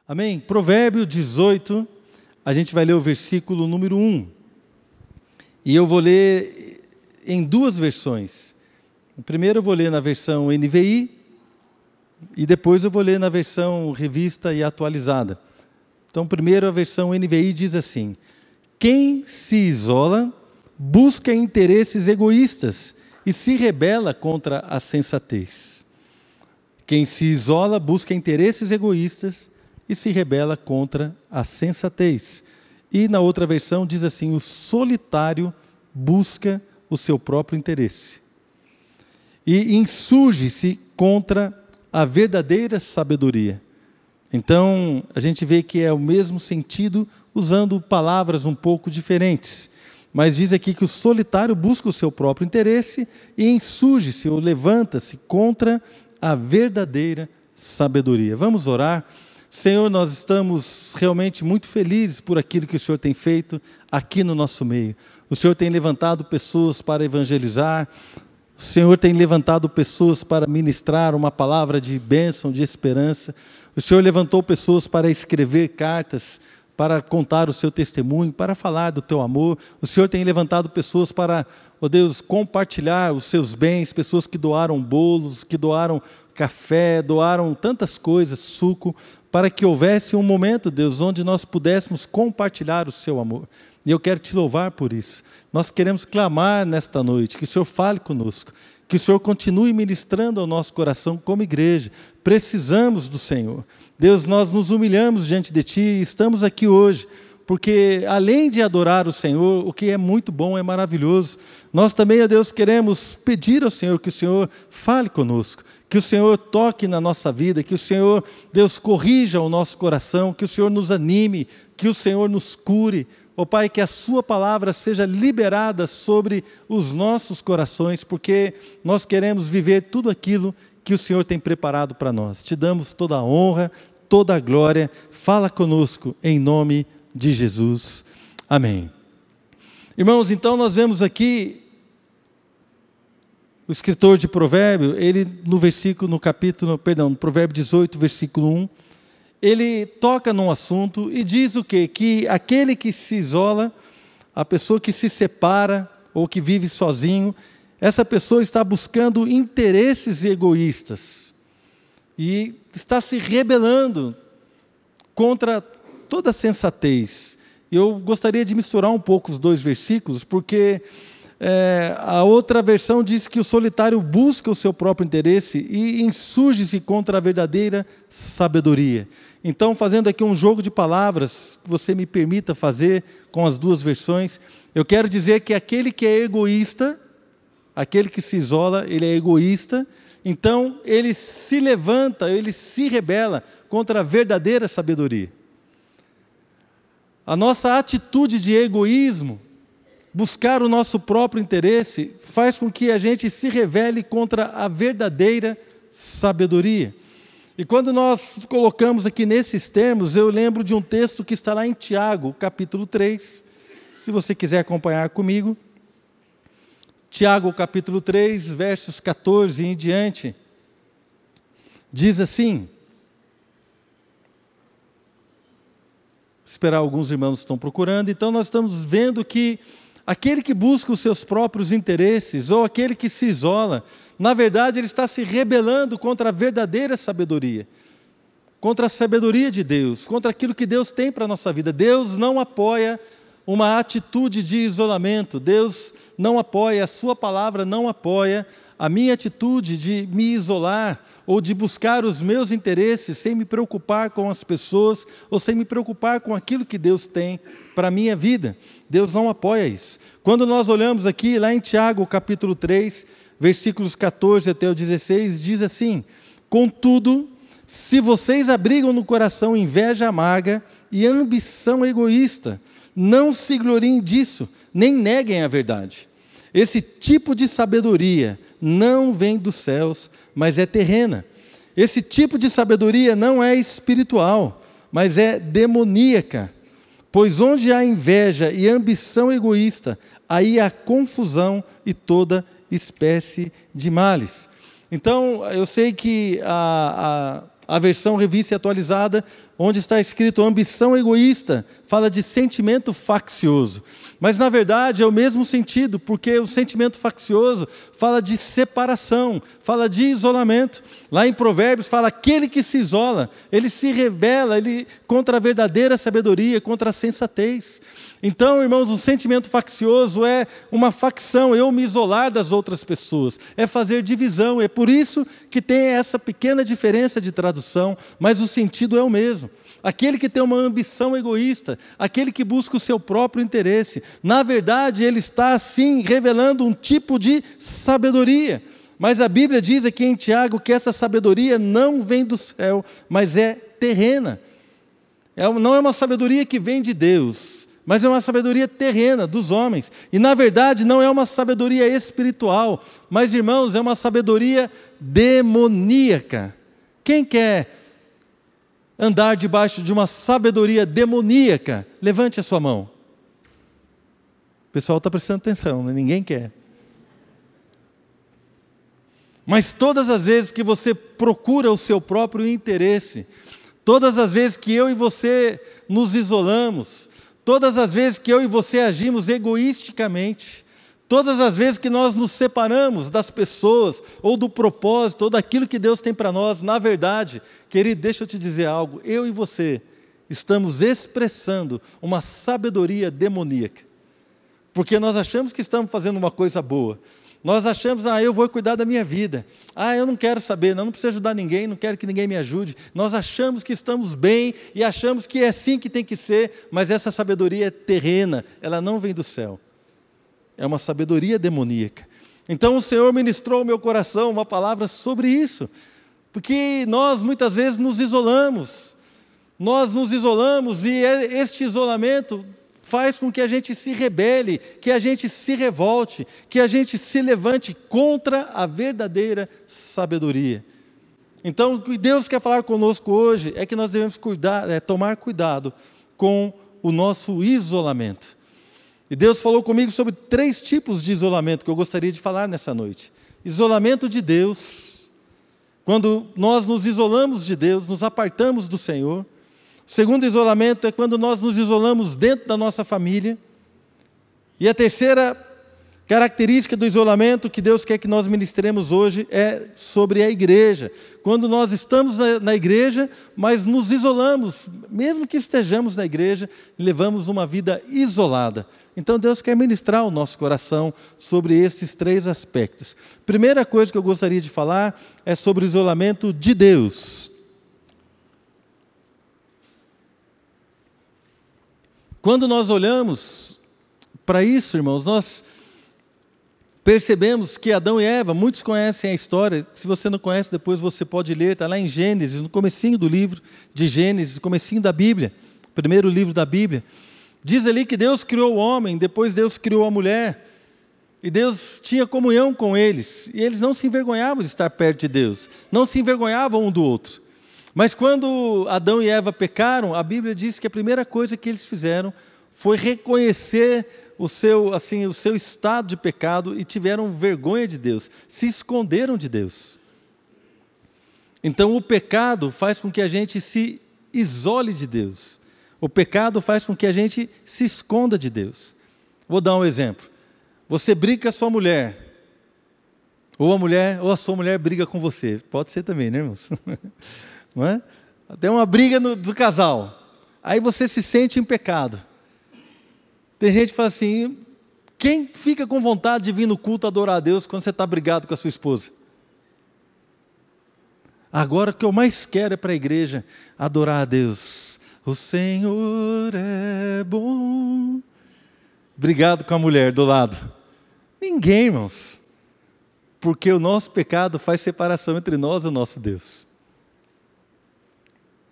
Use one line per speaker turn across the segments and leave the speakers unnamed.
Amém? Provérbio 18, a gente vai ler o versículo número 1. E eu vou ler em duas versões. Primeiro eu vou ler na versão NVI e depois eu vou ler na versão revista e atualizada. Então, primeiro a versão NVI diz assim: quem se isola busca interesses egoístas e se rebela contra a sensatez. Quem se isola busca interesses egoístas e se rebela contra a sensatez. E na outra versão diz assim: o solitário busca o seu próprio interesse e insurge-se contra a verdadeira sabedoria. Então, a gente vê que é o mesmo sentido, usando palavras um pouco diferentes. Mas diz aqui que o solitário busca o seu próprio interesse e insurge-se ou levanta-se contra a verdadeira sabedoria. Vamos orar. Senhor, nós estamos realmente muito felizes por aquilo que o Senhor tem feito aqui no nosso meio. O Senhor tem levantado pessoas para evangelizar, o Senhor tem levantado pessoas para ministrar uma palavra de bênção, de esperança. O Senhor levantou pessoas para escrever cartas, para contar o seu testemunho, para falar do teu amor. O Senhor tem levantado pessoas para, ó Deus, compartilhar os seus bens, pessoas que doaram bolos, que doaram café, doaram tantas coisas, suco, para que houvesse um momento, Deus, onde nós pudéssemos compartilhar o seu amor. E eu quero te louvar por isso. Nós queremos clamar nesta noite, que o Senhor fale conosco, que o Senhor continue ministrando ao nosso coração como igreja. Precisamos do Senhor. Deus, nós nos humilhamos diante de Ti e estamos aqui hoje, porque além de adorar o Senhor, o que é muito bom, é maravilhoso, nós também, ó Deus, queremos pedir ao Senhor que o Senhor fale conosco, que o Senhor toque na nossa vida, que o Senhor, Deus, corrija o nosso coração, que o Senhor nos anime, que o Senhor nos cure. Ó Pai, que a Sua palavra seja liberada sobre os nossos corações, porque nós queremos viver tudo aquilo que o Senhor tem preparado para nós. Te damos toda a honra, toda a glória. Fala conosco em nome de Jesus. Amém. Irmãos, então nós vemos aqui o escritor de Provérbio, ele no Provérbio 18, versículo 1, ele toca num assunto e diz o quê? Que aquele que se isola, a pessoa que se separa ou que vive sozinho, essa pessoa está buscando interesses egoístas e está se rebelando contra toda a sensatez. Eu gostaria de misturar um pouco os dois versículos, porque a outra versão diz que o solitário busca o seu próprio interesse e insurge-se contra a verdadeira sabedoria. Então, fazendo aqui um jogo de palavras, que você me permita fazer com as duas versões, eu quero dizer que aquele que é egoísta, aquele que se isola, ele é egoísta, então ele se levanta, ele se rebela contra a verdadeira sabedoria. A nossa atitude de egoísmo, buscar o nosso próprio interesse, faz com que a gente se rebele contra a verdadeira sabedoria. E quando nós colocamos aqui nesses termos, eu lembro de um texto que está lá em Tiago, capítulo 3, se você quiser acompanhar comigo. Tiago, capítulo 3, versos 14 em diante, diz assim, esperar alguns irmãos estão procurando, então nós estamos vendo que aquele que busca os seus próprios interesses, ou aquele que se isola, na verdade ele está se rebelando contra a verdadeira sabedoria, contra a sabedoria de Deus, contra aquilo que Deus tem para a nossa vida. Deus não apoia uma atitude de isolamento, Deus não apoia, a Sua palavra não apoia a minha atitude de me isolar, ou de buscar os meus interesses, sem me preocupar com as pessoas, ou sem me preocupar com aquilo que Deus tem para a minha vida. Deus não apoia isso. Quando nós olhamos aqui, lá em Tiago, capítulo 3, versículos 14 até o 16, diz assim: contudo, se vocês abrigam no coração inveja amarga e ambição egoísta, não se gloriem disso, nem neguem a verdade. Esse tipo de sabedoria não vem dos céus, mas é terrena. Esse tipo de sabedoria não é espiritual, mas é demoníaca. Pois onde há inveja e ambição egoísta, aí há confusão e toda espécie de males. Então, eu sei que a versão revista e atualizada, onde está escrito ambição egoísta, fala de sentimento faccioso. Mas, na verdade, é o mesmo sentido, porque o sentimento faccioso fala de separação, fala de isolamento. Lá em Provérbios fala, aquele que se isola, ele se rebela contra a verdadeira sabedoria, contra a sensatez. Então, irmãos, o sentimento faccioso é uma facção, eu me isolar das outras pessoas, é fazer divisão. É por isso que tem essa pequena diferença de tradução, mas o sentido é o mesmo. Aquele que tem uma ambição egoísta, aquele que busca o seu próprio interesse, na verdade ele está assim revelando um tipo de sabedoria. Mas a Bíblia diz aqui em Tiago que essa sabedoria não vem do céu, mas é terrena. Não é uma sabedoria que vem de Deus, mas é uma sabedoria terrena dos homens. E na verdade não é uma sabedoria espiritual, mas, irmãos, é uma sabedoria demoníaca. Quem quer andar debaixo de uma sabedoria demoníaca? Levante a sua mão. O pessoal está prestando atenção, né? Ninguém quer. Mas todas as vezes que você procura o seu próprio interesse, todas as vezes que eu e você nos isolamos, todas as vezes que eu e você agimos egoisticamente, todas as vezes que nós nos separamos das pessoas, ou do propósito, ou daquilo que Deus tem para nós, na verdade, querido, deixa eu te dizer algo, eu e você estamos expressando uma sabedoria demoníaca, porque nós achamos que estamos fazendo uma coisa boa, nós achamos, eu vou cuidar da minha vida, eu não quero saber, não preciso ajudar ninguém, não quero que ninguém me ajude, nós achamos que estamos bem, e achamos que é assim que tem que ser, mas essa sabedoria é terrena, ela não vem do céu. É uma sabedoria demoníaca. Então o Senhor ministrou ao meu coração uma palavra sobre isso, porque nós muitas vezes nos isolamos, e este isolamento faz com que a gente se rebele, que a gente se revolte, que a gente se levante contra a verdadeira sabedoria. Então o que Deus quer falar conosco hoje é que nós devemos tomar cuidado com o nosso isolamento. E Deus falou comigo sobre 3 tipos de isolamento que eu gostaria de falar nessa noite. Isolamento de Deus, quando nós nos isolamos de Deus, nos apartamos do Senhor. O segundo isolamento é quando nós nos isolamos dentro da nossa família. E a terceira característica do isolamento que Deus quer que nós ministremos hoje é sobre a igreja. Quando nós estamos na igreja, mas nos isolamos, mesmo que estejamos na igreja, levamos uma vida isolada. Então Deus quer ministrar o nosso coração sobre esses 3 aspectos. Primeira coisa que eu gostaria de falar é sobre o isolamento de Deus. Quando nós olhamos para isso, irmãos, nós percebemos que Adão e Eva, muitos conhecem a história, se você não conhece, depois você pode ler, está lá em Gênesis, no comecinho do livro de Gênesis, no comecinho da Bíblia, primeiro livro da Bíblia. Diz ali que Deus criou o homem, depois Deus criou a mulher, e Deus tinha comunhão com eles, e eles não se envergonhavam de estar perto de Deus, não se envergonhavam um do outro. Mas quando Adão e Eva pecaram, a Bíblia diz que a primeira coisa que eles fizeram foi reconhecer o seu estado de pecado e tiveram vergonha de Deus, se esconderam de Deus. Então o pecado faz com que a gente se isole de Deus. O pecado faz com que a gente se esconda de Deus. Vou dar um exemplo. Você briga com a sua mulher, ou a sua mulher briga com você. Pode ser também, né, irmãos? Não é? Tem uma briga do casal. Aí você se sente em pecado. Tem gente que fala assim, quem fica com vontade de vir no culto adorar a Deus quando você está brigado com a sua esposa? Agora o que eu mais quero é para a igreja adorar a Deus. O Senhor é bom. Brigado com a mulher do lado. Ninguém, irmãos. Porque o nosso pecado faz separação entre nós e o nosso Deus.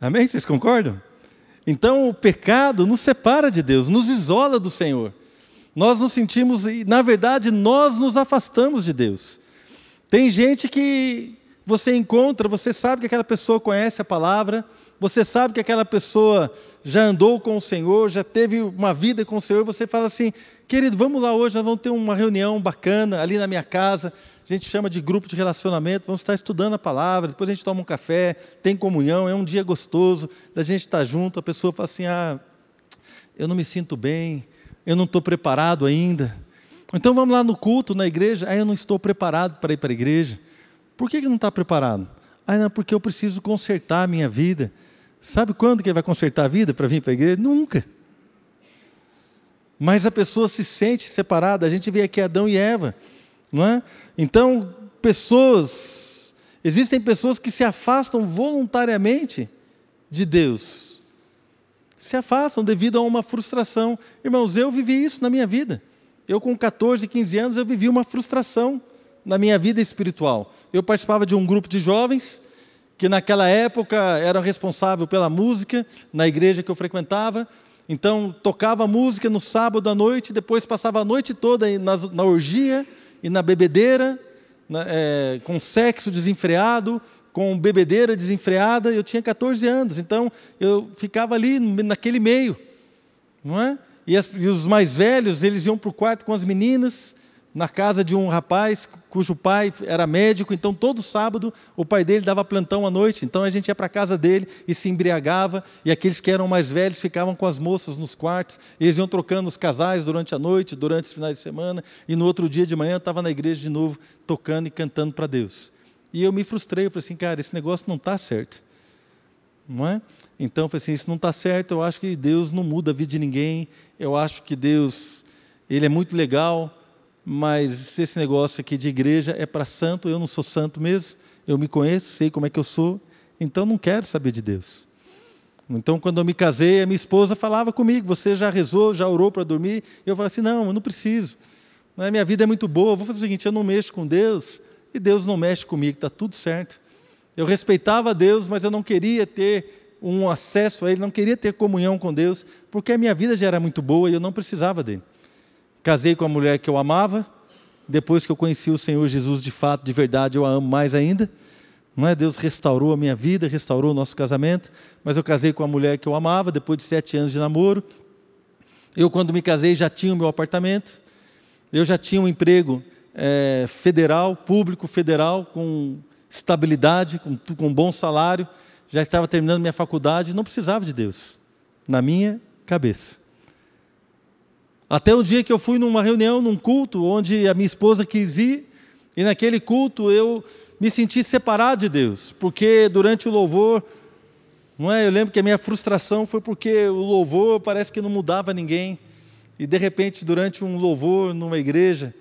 Amém? Vocês concordam? Então o pecado nos separa de Deus, nos isola do Senhor. Nós nos sentimos, na verdade, nós nos afastamos de Deus. Tem gente que você encontra, você sabe que aquela pessoa conhece a palavra, você sabe que aquela pessoa já andou com o Senhor, já teve uma vida com o Senhor, você fala assim, querido, vamos lá hoje, nós vamos ter uma reunião bacana ali na minha casa, a gente chama de grupo de relacionamento, vamos estar estudando a palavra, depois a gente toma um café, tem comunhão, é um dia gostoso, da gente estar junto, a pessoa fala assim, eu não me sinto bem, eu não estou preparado ainda. Então vamos lá no culto, na igreja, eu não estou preparado para ir para a igreja. Por que não está preparado? Não, porque eu preciso consertar a minha vida. Sabe quando que ele vai consertar a vida para vir para a igreja? Nunca. Mas a pessoa se sente separada, a gente vê aqui Adão e Eva, não é? Então, existem pessoas que se afastam voluntariamente de Deus. Se afastam devido a uma frustração. Irmãos, eu vivi isso na minha vida. Eu com 14, 15 anos, eu vivi uma frustração na minha vida espiritual. Eu participava de um grupo de jovens, que naquela época eram responsáveis pela música, na igreja que eu frequentava. Então, tocava música no sábado à noite, depois passava a noite toda na orgia e na bebedeira, com sexo desenfreado, com bebedeira desenfreada. Eu tinha 14 anos, então eu ficava ali naquele meio, não é? E os mais velhos, eles iam para o quarto com as meninas, na casa de um rapaz cujo pai era médico, então todo sábado o pai dele dava plantão à noite, então a gente ia para a casa dele e se embriagava, e aqueles que eram mais velhos ficavam com as moças nos quartos, eles iam trocando os casais durante a noite, durante os finais de semana, e no outro dia de manhã eu estava na igreja de novo, tocando e cantando para Deus. E eu me frustrei, eu falei assim, cara, esse negócio não está certo, não é? Então eu falei assim, isso não está certo, eu acho que Deus não muda a vida de ninguém, eu acho que Deus, Ele é muito legal, mas esse negócio aqui de igreja é para santo, eu não sou santo mesmo, eu me conheço, sei como é que eu sou, então não quero saber de Deus. Então quando eu me casei, a minha esposa falava comigo, você já rezou, já orou para dormir? Eu falava assim, não, eu não preciso, minha vida é muito boa, eu vou fazer o seguinte, eu não mexo com Deus, e Deus não mexe comigo, está tudo certo. Eu respeitava Deus, mas eu não queria ter um acesso a Ele, não queria ter comunhão com Deus, porque a minha vida já era muito boa e eu não precisava dele. Casei com a mulher que eu amava, depois que eu conheci o Senhor Jesus de fato, de verdade, eu a amo mais ainda. Não é? Deus restaurou a minha vida, restaurou o nosso casamento, mas eu casei com a mulher que eu amava, depois de 7 anos de namoro. Eu, quando me casei, já tinha o meu apartamento, eu já tinha um emprego federal, público federal, com estabilidade, com bom salário, já estava terminando minha faculdade, não precisava de Deus, na minha cabeça. Até o dia que eu fui numa reunião, num culto, onde a minha esposa quis ir, e naquele culto eu me senti separado de Deus, porque durante o louvor, eu lembro que a minha frustração foi porque o louvor parece que não mudava ninguém, e de repente durante um louvor numa igreja,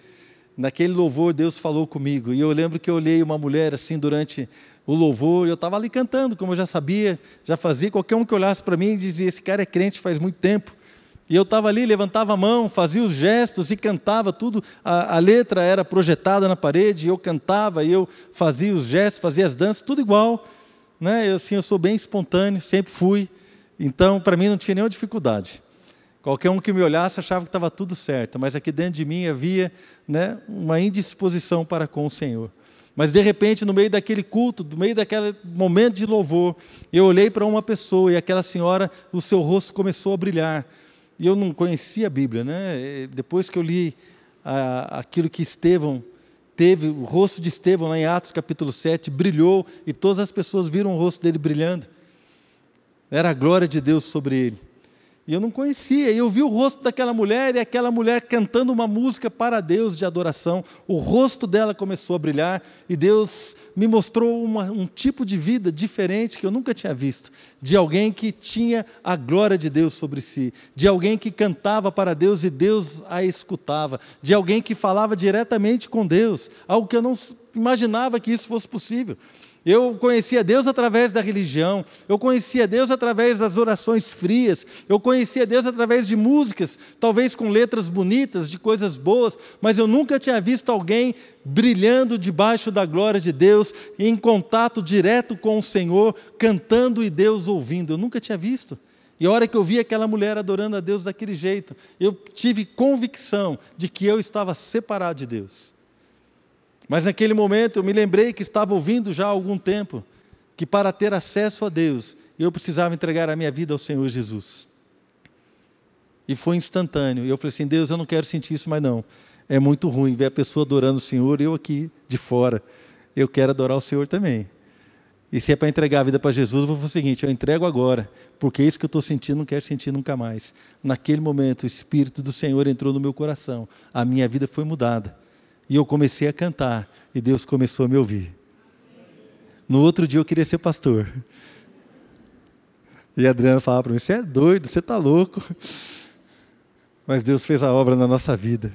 naquele louvor Deus falou comigo, e eu lembro que eu olhei uma mulher assim durante o louvor, e eu estava ali cantando, como eu já sabia, já fazia, qualquer um que olhasse para mim dizia, esse cara é crente faz muito tempo. E eu estava ali, levantava a mão, fazia os gestos e cantava tudo, a letra era projetada na parede, e eu cantava, e eu fazia os gestos, fazia as danças, tudo igual. Eu sou bem espontâneo, sempre fui, então para mim não tinha nenhuma dificuldade. Qualquer um que me olhasse achava que estava tudo certo, mas aqui dentro de mim havia uma indisposição para com o Senhor. Mas de repente, no meio daquele culto, no meio daquele momento de louvor, eu olhei para uma pessoa, e aquela senhora, o seu rosto começou a brilhar. E eu não conhecia a Bíblia, Depois que eu li aquilo que Estevão teve, o rosto de Estevão, lá em Atos capítulo 7, brilhou, e todas as pessoas viram o rosto dele brilhando. Era a glória de Deus sobre ele. E eu não conhecia, e eu vi o rosto daquela mulher, e aquela mulher cantando uma música para Deus de adoração. O rosto dela começou a brilhar, e Deus me mostrou um tipo de vida diferente que eu nunca tinha visto. De alguém que tinha a glória de Deus sobre si, de alguém que cantava para Deus e Deus a escutava, de alguém que falava diretamente com Deus, algo que eu não imaginava que isso fosse possível. Eu conhecia Deus através da religião, eu conhecia Deus através das orações frias, eu conhecia Deus através de músicas, talvez com letras bonitas, de coisas boas, mas eu nunca tinha visto alguém brilhando debaixo da glória de Deus, em contato direto com o Senhor, cantando e Deus ouvindo. Eu nunca tinha visto. E a hora que eu vi aquela mulher adorando a Deus daquele jeito, eu tive convicção de que eu estava separado de Deus. Mas naquele momento eu me lembrei que estava ouvindo já há algum tempo, que para ter acesso a Deus, eu precisava entregar a minha vida ao Senhor Jesus. E foi instantâneo. E eu falei assim, Deus, eu não quero sentir isso mais não. É muito ruim ver a pessoa adorando o Senhor e eu aqui de fora. Eu quero adorar o Senhor também. E se é para entregar a vida para Jesus, eu vou fazer o seguinte: eu entrego agora, porque isso que eu estou sentindo, não quero sentir nunca mais. Naquele momento, o Espírito do Senhor entrou no meu coração, a minha vida foi mudada. E eu comecei a cantar, e Deus começou a me ouvir. No outro dia eu queria ser pastor. E a Adriana falava para mim: você é doido, você está louco. Mas Deus fez a obra na nossa vida.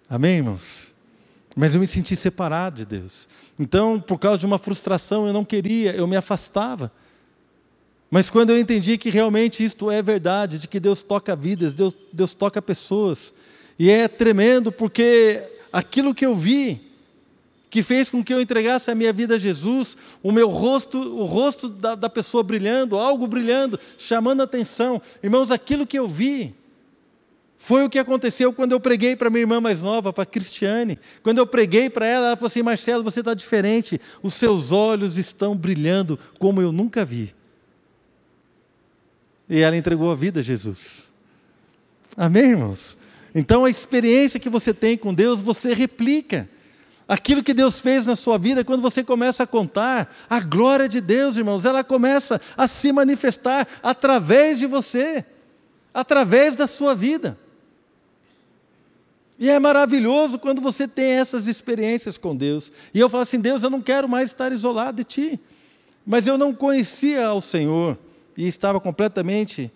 Amém, irmãos? Mas eu me senti separado de Deus. Então, por causa de uma frustração, eu não queria, eu me afastava. Mas quando eu entendi que realmente isto é verdade, de que Deus toca vidas, Deus toca pessoas, e é tremendo porque aquilo que eu vi, que fez com que eu entregasse a minha vida a Jesus, o rosto da pessoa brilhando, algo brilhando, chamando a atenção. Irmãos, aquilo que eu vi, foi o que aconteceu quando eu preguei para minha irmã mais nova, para a Cristiane. Quando eu preguei para ela, ela falou assim: Marcelo, você está diferente, os seus olhos estão brilhando como eu nunca vi. E ela entregou a vida a Jesus. Amém, irmãos? Então a experiência que você tem com Deus, você replica. Aquilo que Deus fez na sua vida, quando você começa a contar, a glória de Deus, irmãos, ela começa a se manifestar através de você, através da sua vida. E é maravilhoso quando você tem essas experiências com Deus. E eu falo assim: Deus, eu não quero mais estar isolado de Ti. Mas eu não conhecia ao Senhor e estava completamente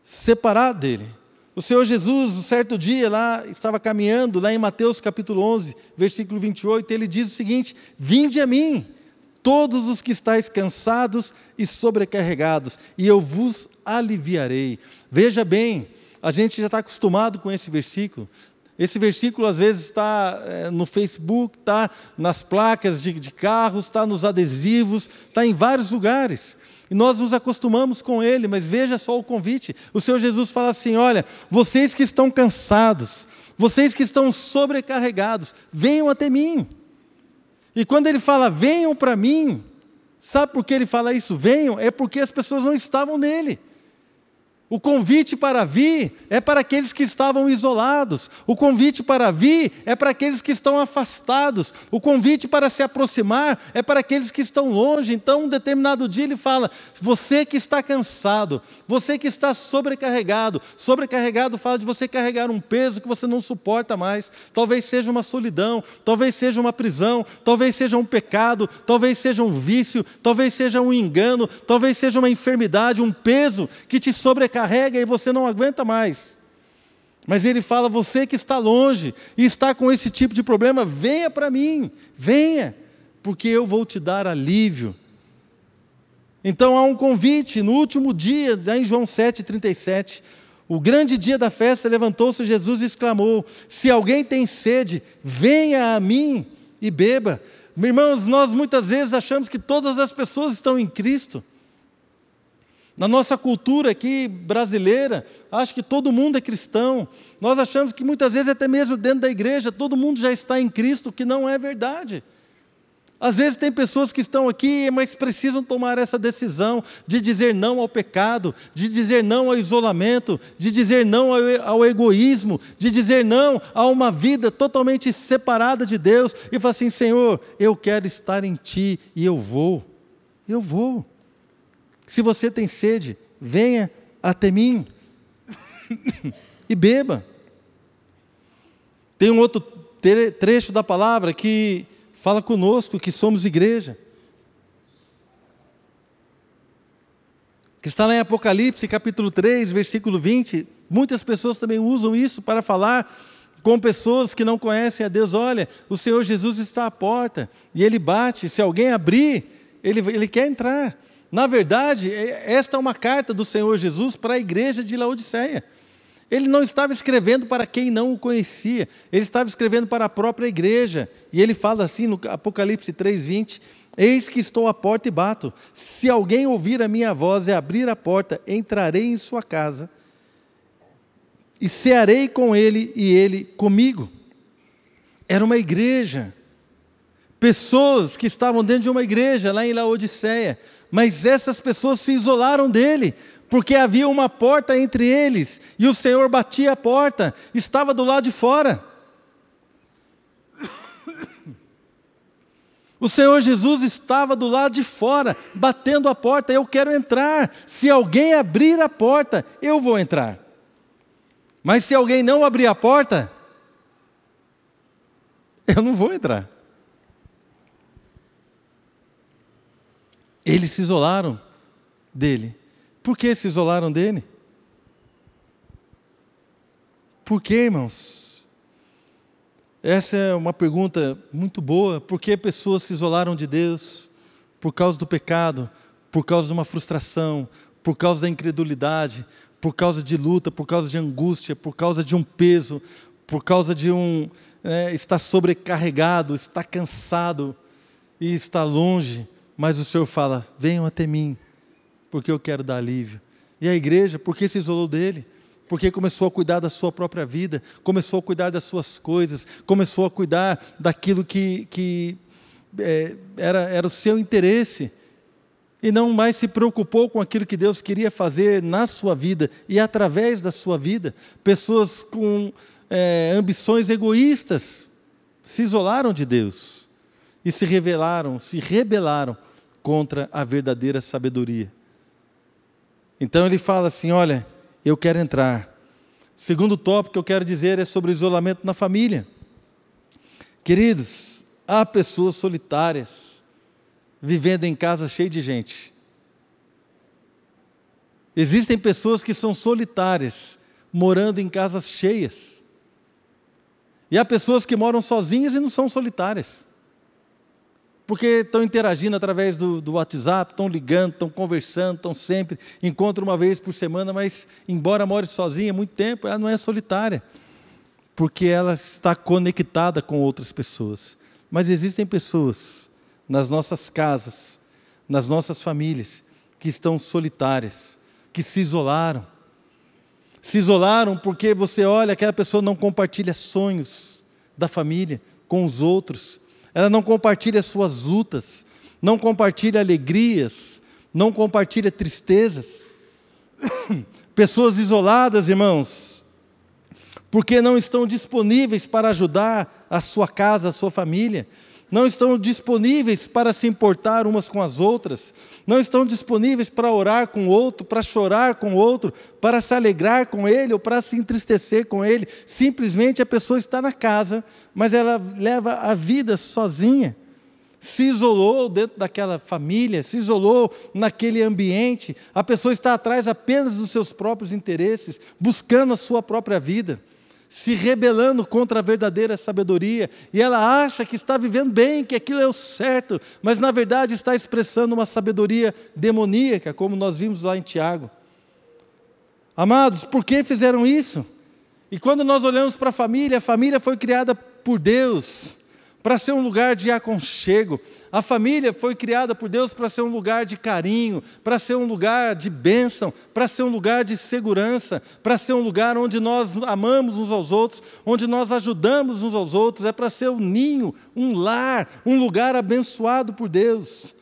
separado dEle. O Senhor Jesus, um certo dia, lá estava caminhando, lá em Mateus capítulo 11, versículo 28, Ele diz o seguinte: vinde a mim, todos os que estáis cansados e sobrecarregados, e eu vos aliviarei. Veja bem, a gente já está acostumado com esse versículo. Esse versículo às vezes está no Facebook, está nas placas de carros, está nos adesivos, está em vários lugares. E nós nos acostumamos com ele, mas veja só o convite. O Senhor Jesus fala assim: olha, vocês que estão cansados, vocês que estão sobrecarregados, venham até mim. E quando ele fala venham para mim, sabe por que ele fala isso? Venham, é porque as pessoas não estavam nele. O convite para vir é para aqueles que estavam isolados. O convite para vir é para aqueles que estão afastados. O convite para se aproximar é para aqueles que estão longe. Então, um determinado dia ele fala: você que está cansado, você que está sobrecarregado. Sobrecarregado fala de você carregar um peso que você não suporta mais. Talvez seja uma solidão, talvez seja uma prisão, talvez seja um pecado, talvez seja um vício, talvez seja um engano, talvez seja uma enfermidade, um peso que te sobrecarrega e você não aguenta mais. Mas ele fala: você que está longe e está com esse tipo de problema, venha para mim, venha, porque eu vou te dar alívio. Então há um convite. No último dia, em João 7,37, o grande dia da festa, levantou-se Jesus e exclamou: se alguém tem sede, venha a mim e beba. Irmãos, nós muitas vezes achamos que todas as pessoas estão em Cristo. Na nossa cultura aqui brasileira, acho que todo mundo é cristão. Nós achamos que muitas vezes, até mesmo dentro da igreja, todo mundo já está em Cristo, que não é verdade. Às vezes tem pessoas que estão aqui, mas precisam tomar essa decisão de dizer não ao pecado, de dizer não ao isolamento, de dizer não ao egoísmo, de dizer não a uma vida totalmente separada de Deus, e falar assim: Senhor, eu quero estar em Ti, e eu vou. Se você tem sede, venha até mim e beba. Tem um outro trecho da palavra que fala conosco que somos igreja, que está lá em Apocalipse, capítulo 3, versículo 20. Muitas pessoas também usam isso para falar com pessoas que não conhecem a Deus. Olha, o Senhor Jesus está à porta e Ele bate. Se alguém abrir, Ele quer entrar. Na verdade, esta é uma carta do Senhor Jesus para a igreja de Laodiceia. Ele não estava escrevendo para quem não o conhecia, ele estava escrevendo para a própria igreja. E ele fala assim no Apocalipse 3:20: eis que estou à porta e bato. Se alguém ouvir a minha voz e abrir a porta, entrarei em sua casa e cearei com ele e ele comigo. Era uma igreja, pessoas que estavam dentro de uma igreja lá em Laodiceia. Mas essas pessoas se isolaram dele, porque havia uma porta entre eles, e o Senhor batia a porta, estava do lado de fora. O Senhor Jesus estava do lado de fora, batendo a porta. Eu quero entrar. Se alguém abrir a porta, eu vou entrar. Mas se alguém não abrir a porta, eu não vou entrar. Eles se isolaram dele. Por que se isolaram dele? Por que, irmãos? Essa é uma pergunta muito boa. Por que pessoas se isolaram de Deus? Por causa do pecado, por causa de uma frustração, por causa da incredulidade, por causa de luta, por causa de angústia, por causa de um peso, por causa de estar sobrecarregado, estar cansado e estar longe. Mas o Senhor fala: venham até mim, porque eu quero dar alívio. E a igreja, por que se isolou dele? Porque começou a cuidar da sua própria vida, começou a cuidar das suas coisas, começou a cuidar daquilo que era o seu interesse, e não mais se preocupou com aquilo que Deus queria fazer na sua vida e através da sua vida. Pessoas com ambições egoístas se isolaram de Deus e se rebelaram contra a verdadeira sabedoria. Então ele fala assim: olha, eu quero entrar. Segundo tópico que eu quero dizer é sobre o isolamento na família. Queridos, há pessoas solitárias vivendo em casa cheia de gente. Existem pessoas que são solitárias, morando em casas cheias. E há pessoas que moram sozinhas e não são solitárias, porque estão interagindo através do WhatsApp, estão ligando, estão conversando, estão sempre, encontram uma vez por semana, mas embora more sozinha há muito tempo, ela não é solitária, porque ela está conectada com outras pessoas. Mas existem pessoas nas nossas casas, nas nossas famílias, que estão solitárias, que se isolaram. Se isolaram porque você olha, aquela pessoa não compartilha sonhos da família com os outros. Ela não compartilha suas lutas, não compartilha alegrias, não compartilha tristezas. Pessoas isoladas, irmãos, porque não estão disponíveis para ajudar a sua casa, a sua família, não estão disponíveis para se importar umas com as outras, não estão disponíveis para orar com o outro, para chorar com o outro, para se alegrar com ele ou para se entristecer com ele. Simplesmente a pessoa está na casa, mas ela leva a vida sozinha, se isolou dentro daquela família, se isolou naquele ambiente. A pessoa está atrás apenas dos seus próprios interesses, buscando a sua própria vida, se rebelando contra a verdadeira sabedoria, e ela acha que está vivendo bem, que aquilo é o certo, mas na verdade está expressando uma sabedoria demoníaca, como nós vimos lá em Tiago. Amados, por que fizeram isso? E quando nós olhamos para a família foi criada por Deus para ser um lugar de aconchego. A família foi criada por Deus para ser um lugar de carinho, para ser um lugar de bênção, para ser um lugar de segurança, para ser um lugar onde nós amamos uns aos outros, onde nós ajudamos uns aos outros. É para ser um ninho, um lar, um lugar abençoado por Deus.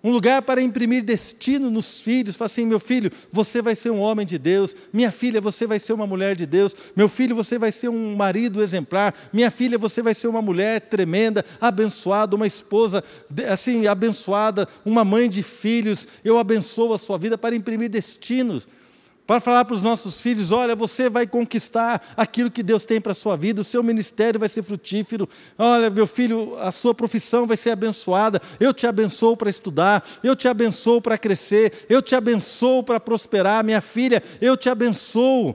Um lugar para imprimir destino nos filhos. Fala assim: meu filho, você vai ser um homem de Deus. Minha filha, você vai ser uma mulher de Deus. Meu filho, você vai ser um marido exemplar. Minha filha, você vai ser uma mulher tremenda, abençoada, uma esposa assim abençoada, uma mãe de filhos. Eu abençoo a sua vida para imprimir destinos. Para falar para os nossos filhos: olha, você vai conquistar aquilo que Deus tem para a sua vida, o seu ministério vai ser frutífero. Olha, meu filho, a sua profissão vai ser abençoada. Eu te abençoo para estudar, eu te abençoo para crescer, eu te abençoo para prosperar. Minha filha, eu te abençoo.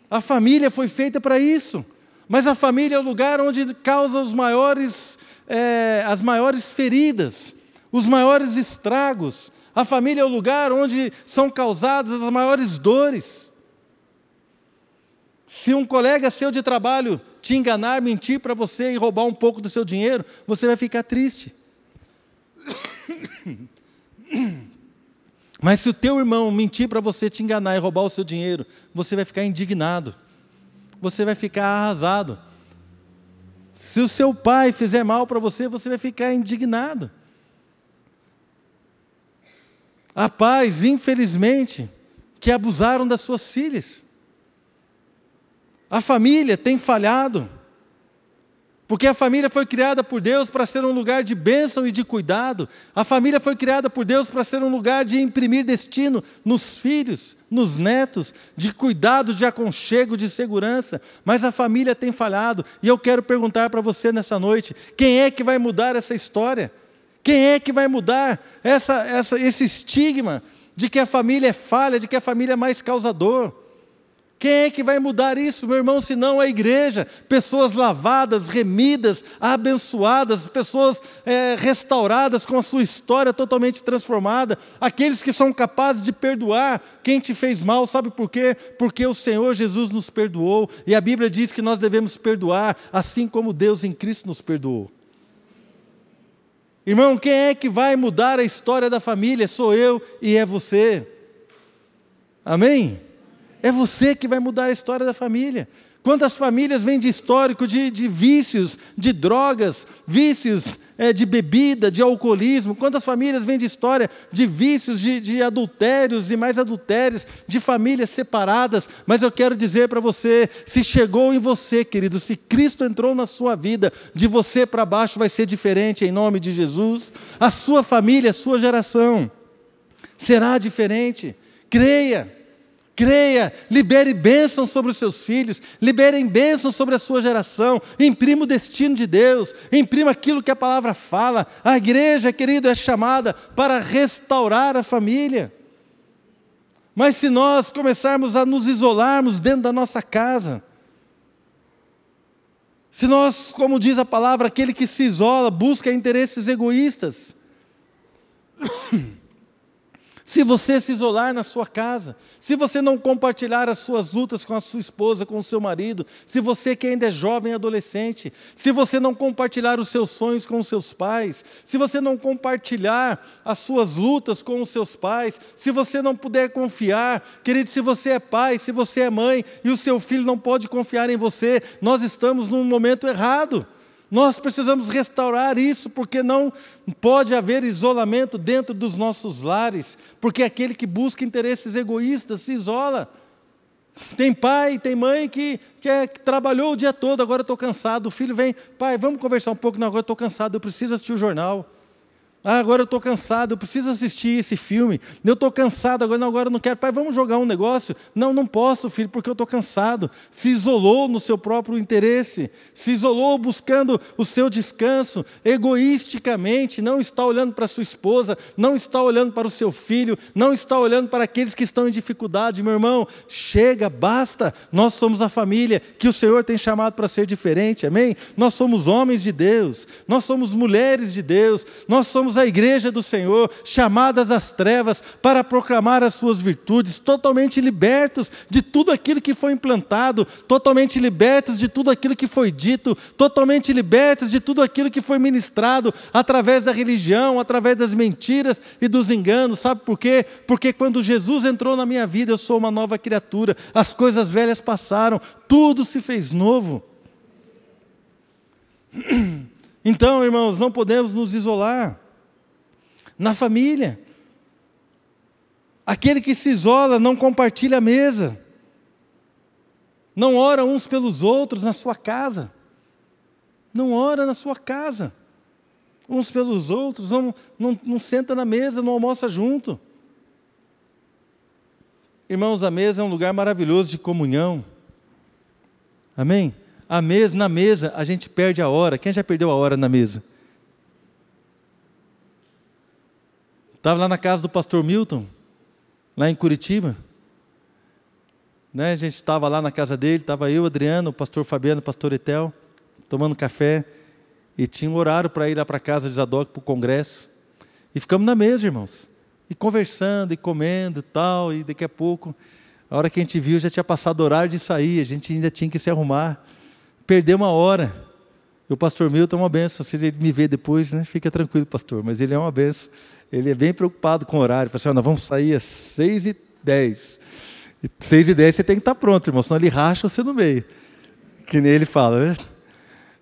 A família foi feita para isso, mas a família é o lugar onde causa as maiores feridas, os maiores estragos. A família é o lugar onde são causadas as maiores dores. Se um colega seu de trabalho te enganar, mentir para você e roubar um pouco do seu dinheiro, você vai ficar triste. Mas se o teu irmão mentir para você, te enganar e roubar o seu dinheiro, você vai ficar indignado. Você vai ficar arrasado. Se o seu pai fizer mal para você, você vai ficar indignado. A paz, infelizmente, porque abusaram das suas filhas. A família tem falhado, porque a família foi criada por Deus para ser um lugar de bênção e de cuidado. A família foi criada por Deus para ser um lugar de imprimir destino nos filhos, nos netos, de cuidado, de aconchego, de segurança. Mas a família tem falhado. E eu quero perguntar para você nessa noite, quem é que vai mudar essa história? Quem é que vai mudar esse estigma de que a família é falha, de que a família é mais causador? Quem é que vai mudar isso, meu irmão, se não a igreja? Pessoas lavadas, remidas, abençoadas, pessoas restauradas com a sua história totalmente transformada, aqueles que são capazes de perdoar quem te fez mal, sabe por quê? Porque o Senhor Jesus nos perdoou, e a Bíblia diz que nós devemos perdoar, assim como Deus em Cristo nos perdoou. Irmão, quem é que vai mudar a história da família? Sou eu e é você. Amém? É você que vai mudar a história da família. Quantas famílias vêm de histórico de vícios, de drogas, vícios de bebida, de alcoolismo? Quantas famílias vêm de história de vícios, de adultérios e mais adultérios, de famílias separadas? Mas eu quero dizer para você, se chegou em você, querido, se Cristo entrou na sua vida, de você para baixo vai ser diferente em nome de Jesus. A sua família, a sua geração será diferente. Creia, libere bênção sobre os seus filhos, liberem bênção sobre a sua geração, imprima o destino de Deus, imprima aquilo que a palavra fala. A igreja, querido, é chamada para restaurar a família. Mas se nós começarmos a nos isolarmos dentro da nossa casa, se nós, como diz a palavra, aquele que se isola busca interesses egoístas, se você se isolar na sua casa, se você não compartilhar as suas lutas com a sua esposa, com o seu marido, se você que ainda é jovem, adolescente, se você não compartilhar os seus sonhos com os seus pais, se você não compartilhar as suas lutas com os seus pais, se você não puder confiar, querido, se você é pai, se você é mãe e o seu filho não pode confiar em você, nós estamos num momento errado. Nós precisamos restaurar isso, porque não pode haver isolamento dentro dos nossos lares, porque aquele que busca interesses egoístas se isola. Tem pai, tem mãe que trabalhou o dia todo, agora eu estou cansado. O filho vem, pai, vamos conversar um pouco? Não, agora eu estou cansado, eu preciso assistir o jornal. Agora eu estou cansado, eu preciso assistir esse filme. Eu estou cansado, agora eu não quero. Pai, vamos jogar um negócio? Não posso, filho, porque eu estou cansado. Se isolou no seu próprio interesse, se isolou buscando o seu descanso, egoisticamente, não está olhando para a sua esposa, não está olhando para o seu filho, não está olhando para aqueles que estão em dificuldade. Meu irmão, chega, basta. Nós somos a família que o Senhor tem chamado para ser diferente, amém? Nós somos homens de Deus, nós somos mulheres de Deus, nós somos a igreja do Senhor, chamadas às trevas para proclamar as suas virtudes, totalmente libertos de tudo aquilo que foi implantado, totalmente libertos de tudo aquilo que foi dito, totalmente libertos de tudo aquilo que foi ministrado através da religião, através das mentiras e dos enganos. Sabe por quê? Porque quando Jesus entrou na minha vida, eu sou uma nova criatura, as coisas velhas passaram, tudo se fez novo. Então, irmãos, não podemos nos isolar. Na família, aquele que se isola não compartilha a mesa, não ora uns pelos outros na sua casa, não ora na sua casa, uns pelos outros, não senta na mesa, não almoça junto. Irmãos, a mesa é um lugar maravilhoso de comunhão, amém? Na mesa a gente perde a hora. Quem já perdeu a hora na mesa? Estava lá na casa do pastor Milton, lá em Curitiba, né? A gente estava lá na casa dele, estava eu, Adriano, o pastor Fabiano, o pastor Etel, tomando café, e tinha um horário para ir lá para a casa de Zadok, para o congresso, e ficamos na mesa, irmãos, e conversando, e comendo e tal, e daqui a pouco, a hora que a gente viu, já tinha passado o horário de sair, a gente ainda tinha que se arrumar, perdeu uma hora. E o pastor Milton é uma benção, se ele me ver depois, né? Fica tranquilo, pastor, mas ele é uma benção. Ele é bem preocupado com o horário. Ele fala assim, nós vamos sair às 6h10. 6h10 você tem que estar pronto, irmão, senão ele racha você no meio. Que nem ele fala, né?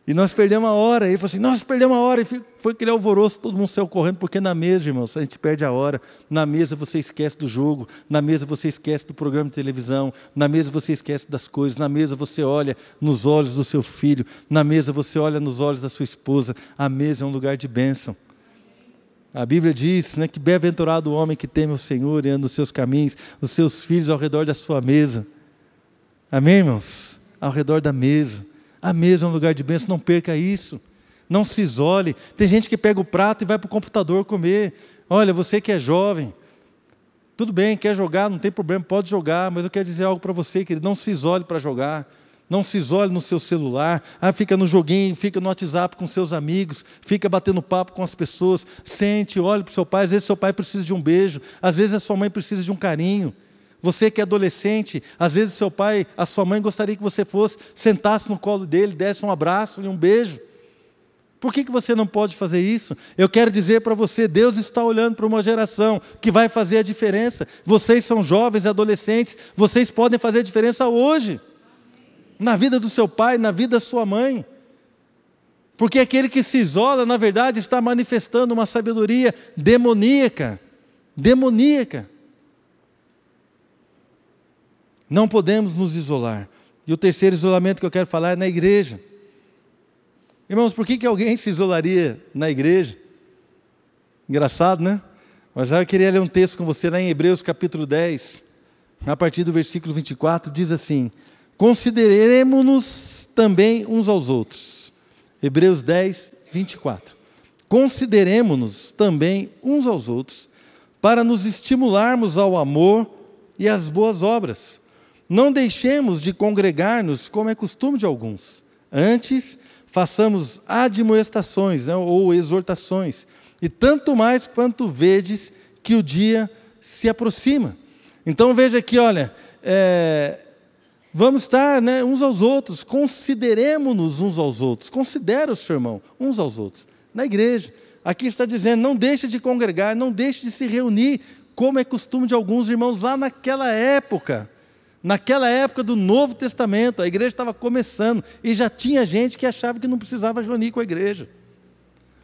E nós perdemos a hora. Ele falou assim, nós perdemos a hora. E foi aquele alvoroço, todo mundo saiu correndo, porque na mesa, irmãos, a gente perde a hora. Na mesa você esquece do jogo, na mesa você esquece do programa de televisão, na mesa você esquece das coisas, na mesa você olha nos olhos do seu filho, na mesa você olha nos olhos da sua esposa. A mesa é um lugar de bênção. A Bíblia diz, né, que bem-aventurado o homem que teme o Senhor e anda nos seus caminhos, os seus filhos ao redor da sua mesa. Amém, irmãos? Ao redor da mesa. A mesa é um lugar de bênção, não perca isso. Não se isole. Tem gente que pega o prato e vai para o computador comer. Olha, você que é jovem, tudo bem, quer jogar, não tem problema, pode jogar, mas eu quero dizer algo para você, querido, não se isole para jogar. Não se isole no seu celular, fica no joguinho, fica no WhatsApp com seus amigos, fica batendo papo com as pessoas, sente, olhe para o seu pai, às vezes seu pai precisa de um beijo, às vezes a sua mãe precisa de um carinho. Você que é adolescente, às vezes seu pai, a sua mãe gostaria que você fosse, sentasse no colo dele, desse um abraço e um beijo. Por que você não pode fazer isso? Eu quero dizer para você, Deus está olhando para uma geração que vai fazer a diferença. Vocês são jovens e adolescentes, vocês podem fazer a diferença hoje. Na vida do seu pai, na vida da sua mãe. Porque aquele que se isola, na verdade, está manifestando uma sabedoria demoníaca. Demoníaca. Não podemos nos isolar. E o terceiro isolamento que eu quero falar é na igreja. Irmãos, por que alguém se isolaria na igreja? Engraçado, né? Mas eu queria ler um texto com você lá em Hebreus capítulo 10, a partir do versículo 24, diz assim: consideremos-nos também uns aos outros. Hebreus 10, 24. Consideremos-nos também uns aos outros, para nos estimularmos ao amor e às boas obras. Não deixemos de congregar-nos, como é costume de alguns. Antes, façamos admoestações, né, ou exortações, e tanto mais quanto vedes que o dia se aproxima. Então veja aqui, olha, vamos estar, né, uns aos outros, consideremos-nos uns aos outros, considera o seu irmão, uns aos outros, na igreja. Aqui está dizendo, não deixe de congregar, não deixe de se reunir, como é costume de alguns irmãos lá naquela época do Novo Testamento. A igreja estava começando, e já tinha gente que achava que não precisava reunir com a igreja.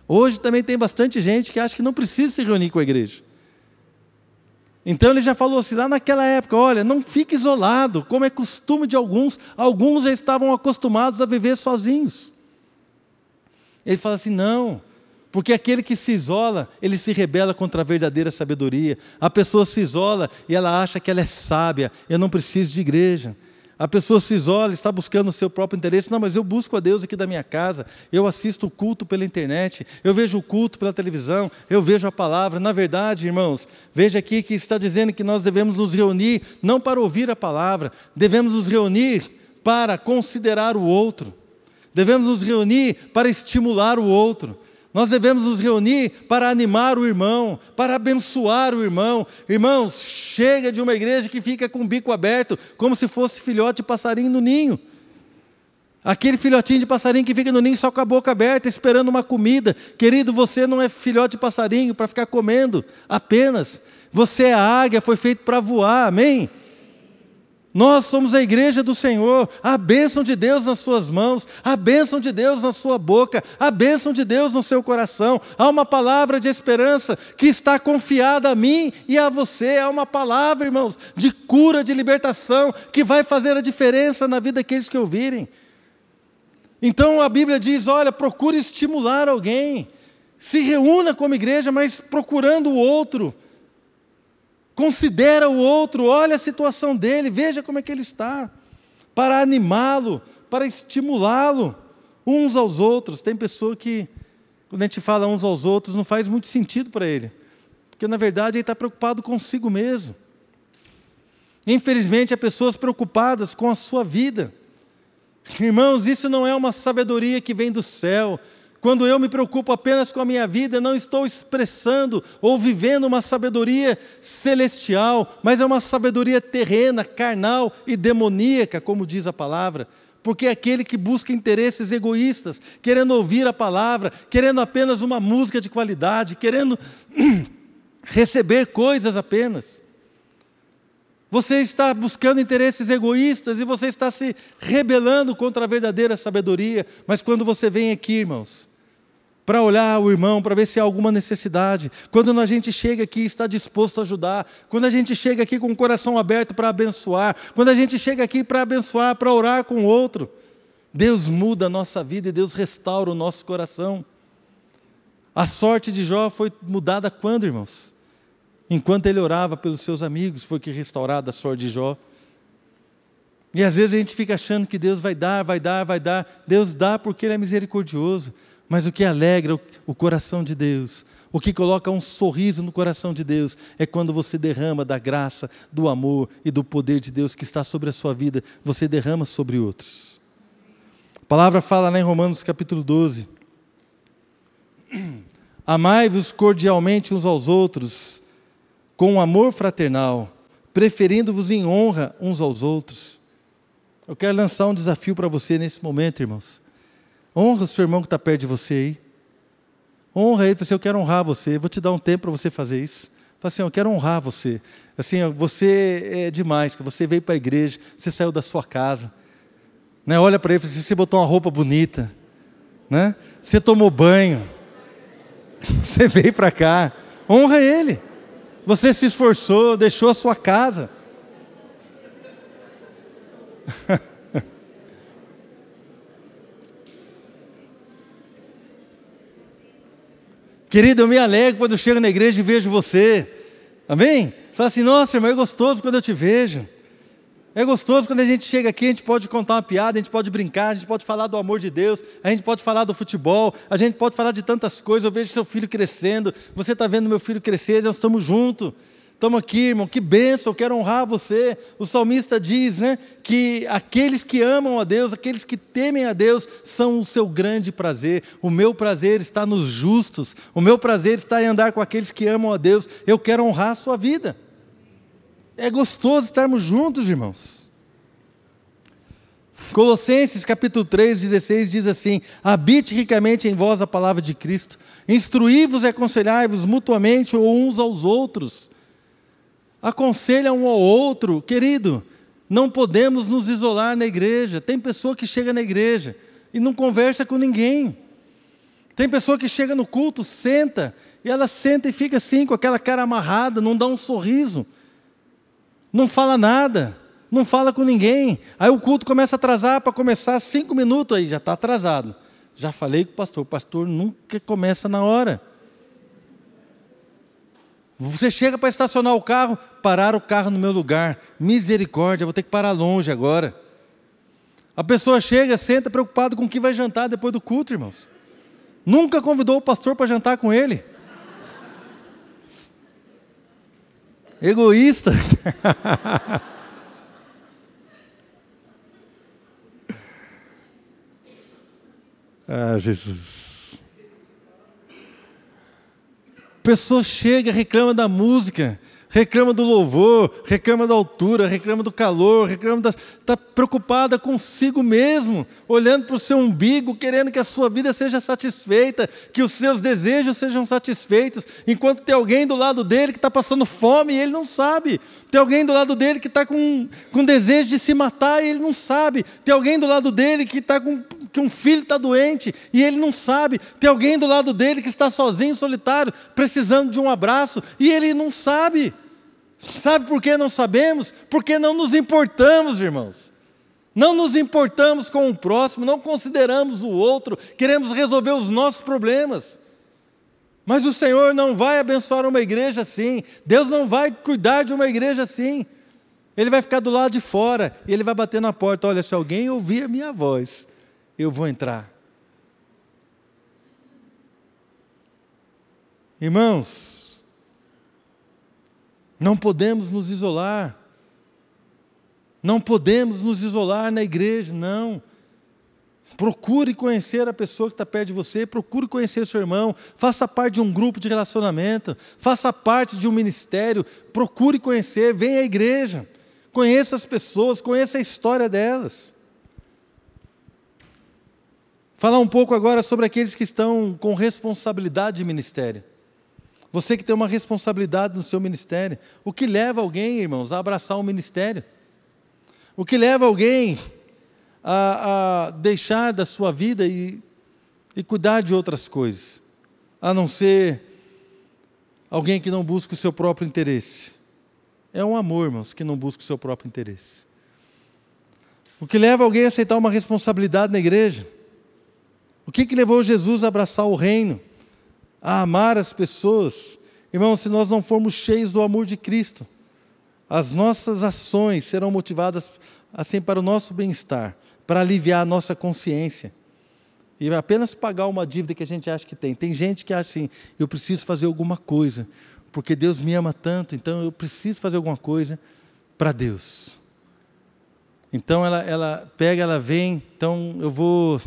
Hoje também tem bastante gente que acha que não precisa se reunir com a igreja. Então ele já falou assim, lá naquela época, olha, não fique isolado, como é costume de alguns já estavam acostumados a viver sozinhos. Ele fala assim, não, porque aquele que se isola, ele se rebela contra a verdadeira sabedoria. A pessoa se isola e ela acha que ela é sábia, eu não preciso de igreja. A pessoa se isola, está buscando o seu próprio interesse. Não, mas eu busco a Deus aqui da minha casa, eu assisto o culto pela internet, eu vejo o culto pela televisão, eu vejo a palavra. Na verdade, irmãos, veja aqui que está dizendo que nós devemos nos reunir, não para ouvir a palavra, devemos nos reunir para considerar o outro, devemos nos reunir para estimular o outro. Nós devemos nos reunir para animar o irmão, para abençoar o irmão. Irmãos, chega de uma igreja que fica com o bico aberto, como se fosse filhote de passarinho no ninho. Aquele filhotinho de passarinho que fica no ninho só com a boca aberta, esperando uma comida. Querido, você não é filhote de passarinho para ficar comendo apenas. Você é a águia, foi feito para voar, amém? Nós somos a igreja do Senhor, a bênção de Deus nas suas mãos, a bênção de Deus na sua boca, a bênção de Deus no seu coração. Há uma palavra de esperança que está confiada a mim e a você. Há uma palavra, irmãos, de cura, de libertação, que vai fazer a diferença na vida daqueles que ouvirem. Então a Bíblia diz, olha, procure estimular alguém, se reúna como igreja, mas procurando o outro. Considera o outro, olha a situação dele, veja como é que ele está, para animá-lo, para estimulá-lo, uns aos outros. Tem pessoa que, quando a gente fala uns aos outros, não faz muito sentido para ele, porque na verdade ele está preocupado consigo mesmo. Infelizmente, há pessoas preocupadas com a sua vida. Irmãos, isso não é uma sabedoria que vem do céu. Quando eu me preocupo apenas com a minha vida, não estou expressando ou vivendo uma sabedoria celestial, mas é uma sabedoria terrena, carnal e demoníaca, como diz a palavra. Porque é aquele que busca interesses egoístas, querendo ouvir a palavra, querendo apenas uma música de qualidade, querendo receber coisas apenas. Você está buscando interesses egoístas e você está se rebelando contra a verdadeira sabedoria. Mas quando você vem aqui, irmãos, para olhar o irmão, para ver se há alguma necessidade, quando a gente chega aqui e está disposto a ajudar, quando a gente chega aqui com o coração aberto para abençoar, quando a gente chega aqui para abençoar, para orar com o outro, Deus muda a nossa vida e Deus restaura o nosso coração. A sorte de Jó foi mudada quando, irmãos? Enquanto ele orava pelos seus amigos, foi que restaurada a sorte de Jó. E às vezes a gente fica achando que Deus vai dar. Deus dá porque Ele é misericordioso. Mas o que alegra o coração de Deus, o que coloca um sorriso no coração de Deus, é quando você derrama da graça, do amor e do poder de Deus que está sobre a sua vida, você derrama sobre outros. A palavra fala lá em Romanos capítulo 12. Amai-vos cordialmente uns aos outros, com amor fraternal, preferindo-vos em honra uns aos outros. Eu quero lançar um desafio para você nesse momento, irmãos. Honra o seu irmão que está perto de você aí. Honra ele, eu quero honrar você. Vou te dar um tempo para você fazer isso. Fala assim, eu quero honrar você. Assim, você é demais, você veio para a igreja, você saiu da sua casa. Né? Olha para ele, você botou uma roupa bonita. Né? Você tomou banho. Você veio para cá. Honra ele. Você se esforçou, deixou a sua casa. Querido, eu me alegro quando eu chego na igreja e vejo você. Amém? Fala assim, nossa, irmão, é gostoso quando eu te vejo. É gostoso quando a gente chega aqui, a gente pode contar uma piada, a gente pode brincar, a gente pode falar do amor de Deus, a gente pode falar do futebol, a gente pode falar de tantas coisas. Eu vejo seu filho crescendo, você está vendo meu filho crescer, nós estamos juntos. Estamos aqui, irmão, que bênção, eu quero honrar você. O salmista diz, né, que aqueles que amam a Deus, aqueles que temem a Deus, são o seu grande prazer. O meu prazer está nos justos, o meu prazer está em andar com aqueles que amam a Deus. Eu quero honrar a sua vida. É gostoso estarmos juntos, irmãos. Colossenses capítulo 3, 16 diz assim, habite ricamente em vós a palavra de Cristo, instruí-vos e aconselhai-vos mutuamente uns aos outros. Aconselha um ao outro, querido, não podemos nos isolar na igreja. Tem pessoa que chega na igreja e não conversa com ninguém. Tem pessoa que chega no culto, senta, e ela senta e fica assim, com aquela cara amarrada, não dá um sorriso, não fala nada, não fala com ninguém. Aí o culto começa a atrasar, para começar 5 minutos, aí já está atrasado. Já falei com o pastor nunca começa na hora. Você chega para estacionar o carro, parar o carro no meu lugar, misericórdia, vou ter que parar longe agora. A pessoa chega, senta preocupado com o que vai jantar depois do culto, irmãos. Nunca convidou o pastor para jantar com ele. Egoísta. Ah, Jesus. A pessoa chega, reclama da música, reclama do louvor, reclama da altura, reclama do calor, está preocupada consigo mesmo, olhando para o seu umbigo, querendo que a sua vida seja satisfeita, que os seus desejos sejam satisfeitos, enquanto tem alguém do lado dele que está passando fome e ele não sabe, tem alguém do lado dele que está com desejo de se matar e ele não sabe, tem alguém do lado dele que está que um filho está doente e ele não sabe, tem alguém do lado dele que está sozinho, solitário, precisando de um abraço e ele não sabe. Sabe por que não sabemos? Porque não nos importamos, irmãos. Não nos importamos com o próximo, não consideramos o outro, queremos resolver os nossos problemas. Mas o Senhor não vai abençoar uma igreja assim, Deus não vai cuidar de uma igreja assim. Ele vai ficar do lado de fora e Ele vai bater na porta, olha, se alguém ouvir a minha voz, eu vou entrar. Irmãos, não podemos nos isolar. Não podemos nos isolar na igreja, não. Procure conhecer a pessoa que está perto de você, procure conhecer o seu irmão, faça parte de um grupo de relacionamento, faça parte de um ministério, procure conhecer, venha à igreja, conheça as pessoas, conheça a história delas. Falar um pouco agora sobre aqueles que estão com responsabilidade de ministério. Você que tem uma responsabilidade no seu ministério. O que leva alguém, irmãos, a abraçar um ministério? O que leva alguém a deixar da sua vida e cuidar de outras coisas? A não ser alguém que não busca o seu próprio interesse. É um amor, irmãos, que não busca o seu próprio interesse. O que leva alguém a aceitar uma responsabilidade na igreja? O que levou Jesus a abraçar o reino? A amar as pessoas? Irmãos, se nós não formos cheios do amor de Cristo, as nossas ações serão motivadas assim para o nosso bem-estar, para aliviar a nossa consciência. E apenas pagar uma dívida que a gente acha que tem. Tem gente que acha assim, eu preciso fazer alguma coisa, porque Deus me ama tanto, então eu preciso fazer alguma coisa para Deus. Então ela pega, ela vem, então eu vou,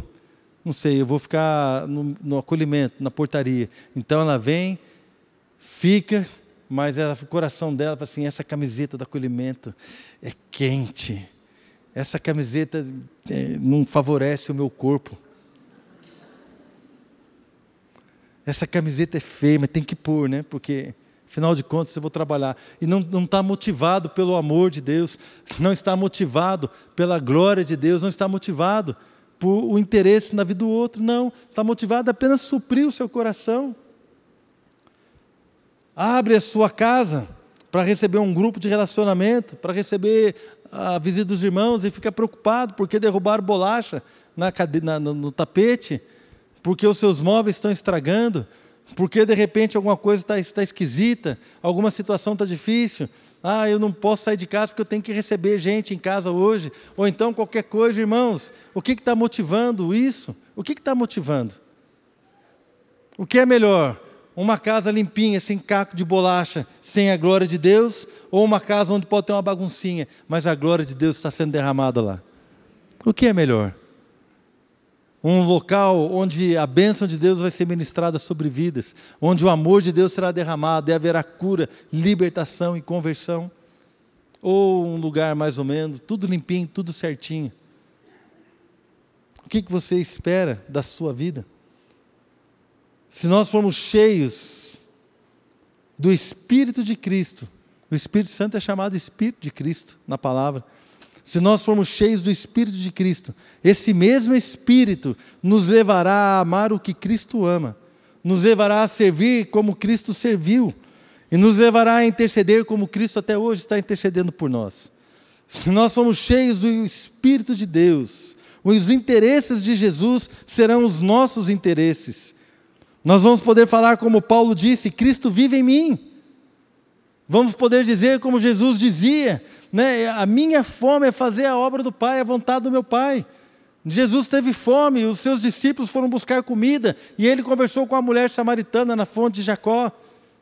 não sei, eu vou ficar no acolhimento, na portaria. Então ela vem, fica, mas o coração dela fala assim, essa camiseta do acolhimento é quente, essa camiseta não favorece o meu corpo. Essa camiseta é feia, mas tem que pôr, né? Porque, afinal de contas, eu vou trabalhar. E não está motivado pelo amor de Deus, não está motivado pela glória de Deus, não está motivado por o interesse na vida do outro, não. Está motivado apenas a suprir o seu coração. Abre a sua casa para receber um grupo de relacionamento, para receber a visita dos irmãos e fica preocupado porque derrubaram bolacha no tapete, porque os seus móveis estão estragando, porque de repente alguma coisa está esquisita, alguma situação está difícil. Eu não posso sair de casa porque eu tenho que receber gente em casa hoje. Ou então qualquer coisa, irmãos. O que está motivando isso? O que está motivando? O que é melhor? Uma casa limpinha, sem caco de bolacha, sem a glória de Deus? Ou uma casa onde pode ter uma baguncinha, mas a glória de Deus está sendo derramada lá? O que é melhor? Um local onde a bênção de Deus vai ser ministrada sobre vidas, onde o amor de Deus será derramado e haverá cura, libertação e conversão? Ou um lugar mais ou menos, tudo limpinho, tudo certinho? O que você espera da sua vida? Se nós formos cheios do Espírito de Cristo, o Espírito Santo é chamado Espírito de Cristo na palavra. Se nós formos cheios do Espírito de Cristo, esse mesmo Espírito nos levará a amar o que Cristo ama, nos levará a servir como Cristo serviu, e nos levará a interceder como Cristo até hoje está intercedendo por nós. Se nós formos cheios do Espírito de Deus, os interesses de Jesus serão os nossos interesses. Nós vamos poder falar como Paulo disse, Cristo vive em mim. Vamos poder dizer como Jesus dizia, né? A minha fome é fazer a obra do Pai, a vontade do meu Pai. Jesus teve fome, os seus discípulos foram buscar comida, e ele conversou com a mulher samaritana na fonte de Jacó,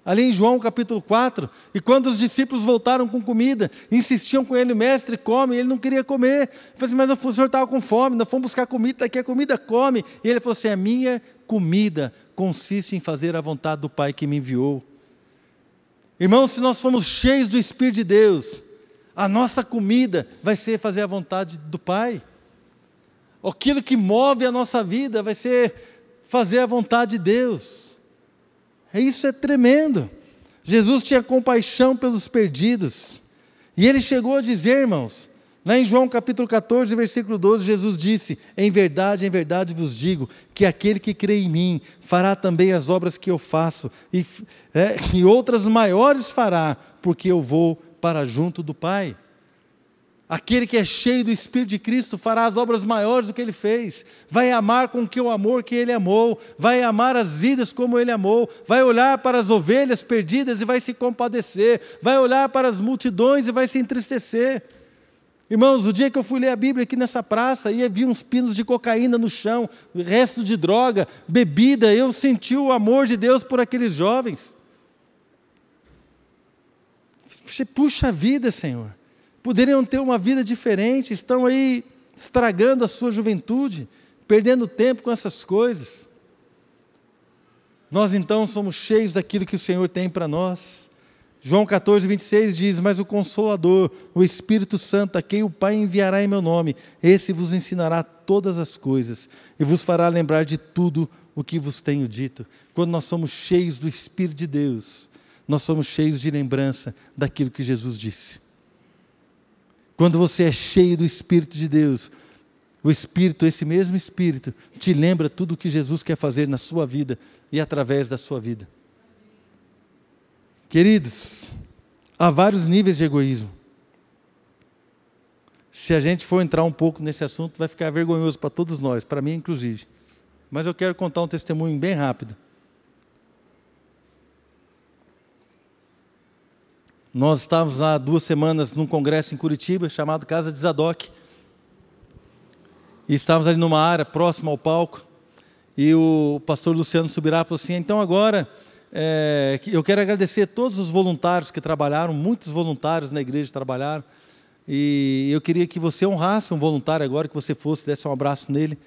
ali em João capítulo 4, e quando os discípulos voltaram com comida, insistiam com ele, mestre, come, e ele não queria comer. Ele falou assim, mas o senhor estava com fome, nós fomos buscar comida, daqui a comida come. E ele falou assim, a minha comida consiste em fazer a vontade do Pai que me enviou. Irmãos, se nós formos cheios do Espírito de Deus, a nossa comida vai ser fazer a vontade do Pai. Aquilo que move a nossa vida vai ser fazer a vontade de Deus. Isso é tremendo. Jesus tinha compaixão pelos perdidos. E ele chegou a dizer, irmãos, lá em João capítulo 14, versículo 12, Jesus disse, em verdade vos digo, que aquele que crê em mim, fará também as obras que eu faço, e outras maiores fará, porque eu vou para junto do Pai. Aquele que é cheio do Espírito de Cristo fará as obras maiores do que Ele fez, vai amar com o amor que Ele amou, vai amar as vidas como Ele amou, vai olhar para as ovelhas perdidas e vai se compadecer, vai olhar para as multidões e vai se entristecer. Irmãos, o dia que eu fui ler a Bíblia aqui nessa praça, e vi uns pinos de cocaína no chão, resto de droga, bebida, eu senti o amor de Deus por aqueles jovens. Puxa vida, Senhor, poderiam ter uma vida diferente, estão aí estragando a sua juventude, perdendo tempo com essas coisas. Nós então somos cheios daquilo que o Senhor tem para nós. João 14, 26 diz, mas o Consolador, o Espírito Santo, a quem o Pai enviará em meu nome, esse vos ensinará todas as coisas, e vos fará lembrar de tudo o que vos tenho dito. Quando nós somos cheios do Espírito de Deus, nós somos cheios de lembrança daquilo que Jesus disse. Quando você é cheio do Espírito de Deus, o Espírito, esse mesmo Espírito, te lembra tudo o que Jesus quer fazer na sua vida e através da sua vida. Queridos, há vários níveis de egoísmo. Se a gente for entrar um pouco nesse assunto, vai ficar vergonhoso para todos nós, para mim inclusive. Mas eu quero contar um testemunho bem rápido. Nós estávamos há 2 semanas num congresso em Curitiba, chamado Casa de Zadok. E estávamos ali numa área próxima ao palco. E o pastor Luciano Subirá falou assim, então agora, eu quero agradecer a todos os voluntários que trabalharam, muitos voluntários na igreja trabalharam. E eu queria que você honrasse um voluntário agora, que você fosse, desse um abraço nele.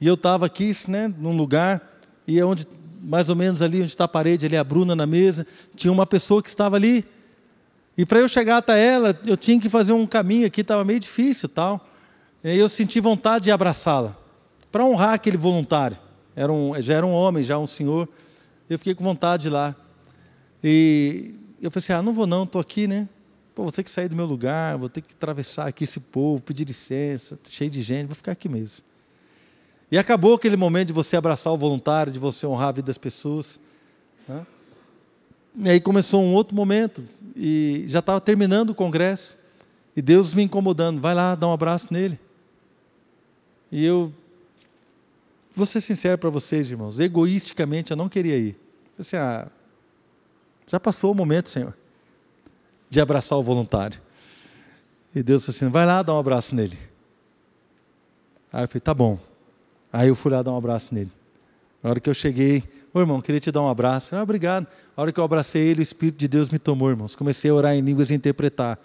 E eu estava aqui, né, num lugar, e onde, mais ou menos ali onde está a parede, ali a Bruna na mesa, tinha uma pessoa que estava ali. E para eu chegar até ela, eu tinha que fazer um caminho aqui, estava meio difícil e tal. E eu senti vontade de abraçá-la, para honrar aquele voluntário. Já era um homem, já um senhor. Eu fiquei com vontade de ir lá. E eu falei assim, não vou não, estou aqui, né? Pô, vou ter que sair do meu lugar, vou ter que atravessar aqui esse povo, pedir licença, cheio de gente, vou ficar aqui mesmo. E acabou aquele momento de você abraçar o voluntário, de você honrar a vida das pessoas. Né? E aí começou um outro momento, e já estava terminando o congresso, e Deus me incomodando, vai lá, dá um abraço nele. E eu, vou ser sincero para vocês, irmãos, egoisticamente eu não queria ir. Eu disse, já passou o momento, Senhor, de abraçar o voluntário. E Deus falou assim, vai lá, dá um abraço nele. Aí eu falei, tá bom. Aí eu fui lá dar um abraço nele. Na hora que eu cheguei, irmão, queria te dar um abraço. Obrigado. Na hora que eu abracei ele, o Espírito de Deus me tomou, irmãos. Comecei a orar em línguas e interpretar.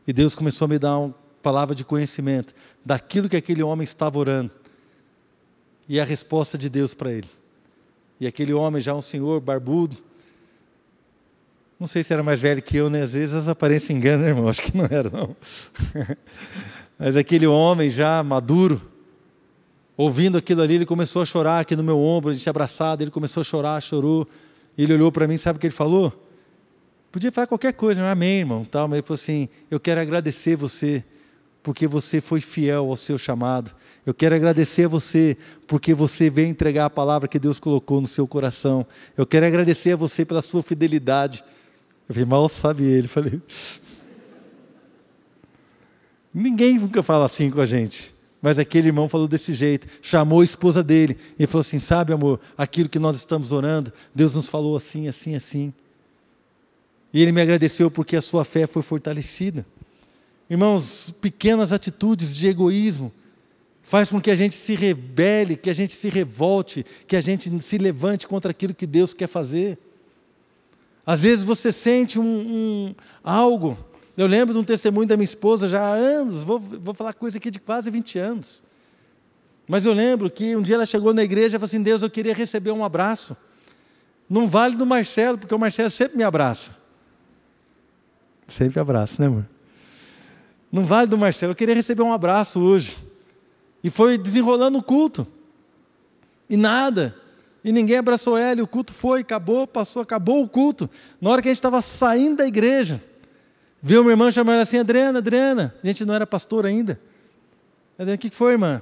E Deus começou a me dar uma palavra de conhecimento daquilo que aquele homem estava orando. E a resposta de Deus para ele. E aquele homem, já um senhor barbudo, não sei se era mais velho que eu, né? Às vezes as aparências enganam, né, irmão? Acho que não era, não. Mas aquele homem já maduro, ouvindo aquilo ali, ele começou a chorar aqui no meu ombro, a gente abraçado, ele começou a chorar, chorou. Ele olhou para mim, sabe o que ele falou? Podia falar qualquer coisa, não é amém, irmão? Tal, mas ele falou assim, eu quero agradecer você, porque você foi fiel ao seu chamado. Eu quero agradecer a você, porque você veio entregar a palavra que Deus colocou no seu coração. Eu quero agradecer a você pela sua fidelidade. Eu falei, mal sabe ele. Falei, ninguém nunca fala assim com a gente. Mas aquele irmão falou desse jeito, chamou a esposa dele e falou assim, sabe, amor, aquilo que nós estamos orando, Deus nos falou assim, assim, assim. E ele me agradeceu porque a sua fé foi fortalecida. Irmãos, pequenas atitudes de egoísmo faz com que a gente se rebele, que a gente se revolte, que a gente se levante contra aquilo que Deus quer fazer. Às vezes você sente algo. Eu lembro de um testemunho da minha esposa já há anos, vou falar coisa aqui de quase 20 anos. Mas eu lembro que um dia ela chegou na igreja e falou assim, Deus, eu queria receber um abraço. Não vale do Marcelo, porque o Marcelo sempre me abraça. Sempre abraço, né, amor? Não vale do Marcelo, eu queria receber um abraço hoje. E foi desenrolando o culto. E nada. E ninguém abraçou ela, e o culto foi, acabou, passou, acabou o culto. Na hora que a gente estava saindo da igreja, viu uma irmã chamando ela assim, Adriana, a gente não era pastor ainda. Adriana, o que foi, irmã?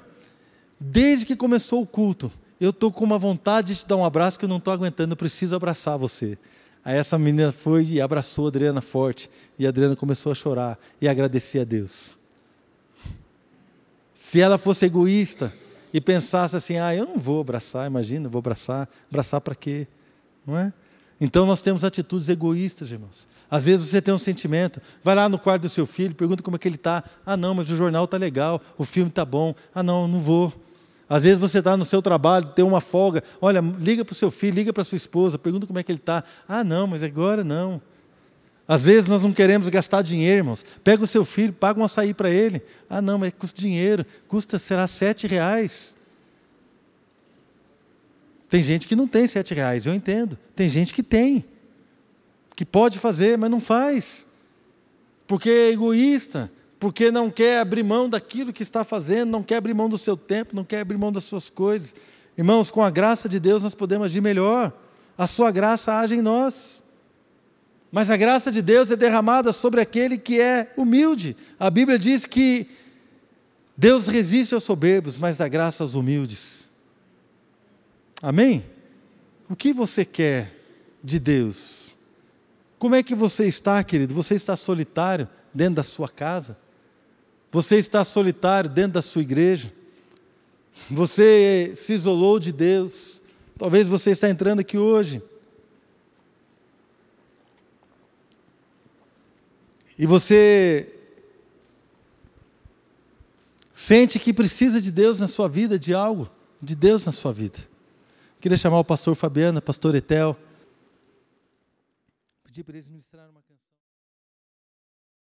Desde que começou o culto, eu estou com uma vontade de te dar um abraço que eu não estou aguentando, eu preciso abraçar você. Aí essa menina foi e abraçou a Adriana forte, e a Adriana começou a chorar e agradecer a Deus. Se ela fosse egoísta e pensasse assim, eu não vou abraçar, imagina, vou abraçar para quê? Não é? Então nós temos atitudes egoístas, irmãos. Às vezes você tem um sentimento, vai lá no quarto do seu filho, pergunta como é que ele está. Não, mas o jornal está legal, o filme está bom. Não vou. Às vezes você está no seu trabalho, tem uma folga, olha, liga para o seu filho, liga para a sua esposa, pergunta como é que ele está. Não, mas agora não. Às vezes nós não queremos gastar dinheiro, irmãos. Pega o seu filho, paga um açaí para ele. Não, mas custa dinheiro, será R$7. Tem gente que não tem R$7, eu entendo. Tem gente que tem. Que pode fazer, mas não faz, porque é egoísta, porque não quer abrir mão daquilo que está fazendo, não quer abrir mão do seu tempo, não quer abrir mão das suas coisas. Irmãos, com a graça de Deus nós podemos agir melhor. A sua graça age em nós. Mas a graça de Deus é derramada sobre aquele que é humilde. A Bíblia diz que Deus resiste aos soberbos, mas dá graça aos humildes. Amém? O que você quer de Deus? Como é que você está, querido? Você está solitário dentro da sua casa? Você está solitário dentro da sua igreja? Você se isolou de Deus? Talvez você está entrando aqui hoje e você sente que precisa de Deus na sua vida, de algo, de Deus na sua vida. Queria chamar o pastor Fabiano, pastor Etel, pedir para eles ministrar uma canção.